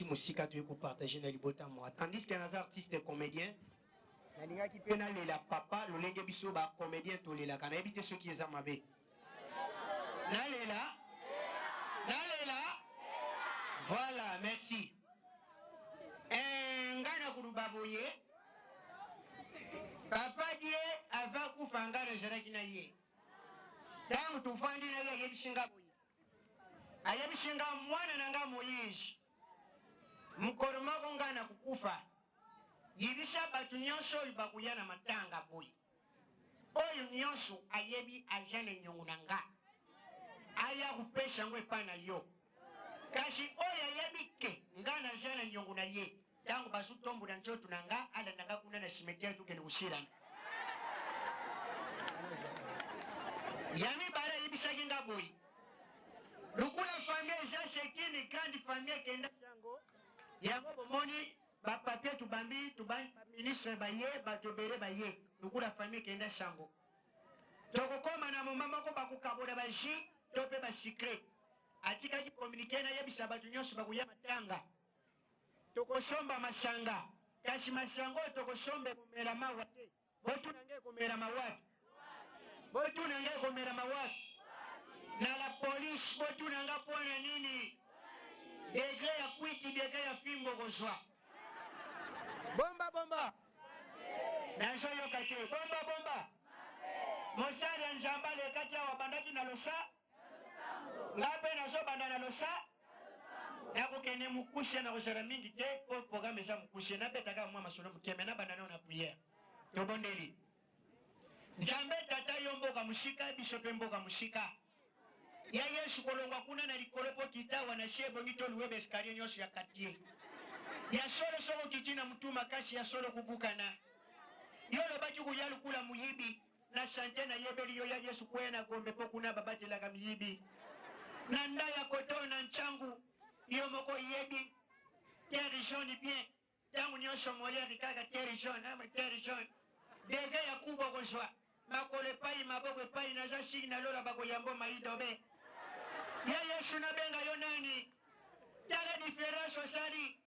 musika tu ko partager na libota moi tandis que les artistes comédiens nalinga ki pena lela papa lolenge biso ba comédien to lela kana ebite ceux qui eza mabe na lela voilà merci ngana kurubaboye papa die ava kufanga na jaraki na ye tangu tufandi na ye yebishinga boye ayebishinga mwana nanga Moyishi mukoro mako ngana kukufa yibisha batu nyonso ibakuyana matanga boy oyo nyonso ayebi ajane nyongunanga aya kupesha ngwe pana yo kashi oyo ayebi ke ngana jana nyonguna ye tangu basu tombu na njotu nanga ala nanga kuna na shimetia tukene kushirana yami bara yibisha kinga boy lukula famille jashekini grande famille kenda sango yango bomoni ba papier tubambi ministre baye batobere baye lukula famille kenda sango toko koma na mama ko bakukaboda baji tope ba secret atika ki communiquer na yebisa batu nyonso bakuya matanga toko somba masanga kashi masango toko sombe kumera mawate botu nange kumera mawate botu nange kumera mawate na la police botu nanga pona nini degre ya kwiti degre ya fimbo kozwa bomba nazo yokate bomba mosari ya njamba lekati ya wabandaki na losa ngape nazo banda na losa nakokene mukushe na kozara mingi te po programme eza mukushe nabetaka mwa masolo mukeme na banda nao na priere tobondeli njambe tata yo mboka mushika biso pe mboka mushika ya Yesu kolongwa kuna na likolo po kitawa na shebo ngito luwebe eskariye nyonso ya katie ya solo soko kitina mutuma kasi ya solo kubukana yolo baki kuyalu kula muyibi na sante na yebeli yo ya Yesu kwena gombe po kuna babati laga miyibi na ndaya koto na nchangu yo moko yebi terre jaune bien tangu nyosho moleri kaka terre jaune ama terre jaune dege ya kubwa kozwa makole pai maboko pai na jashi na lola bako yambo maidobe ya Yesu na benga yo nani yala diferenso sari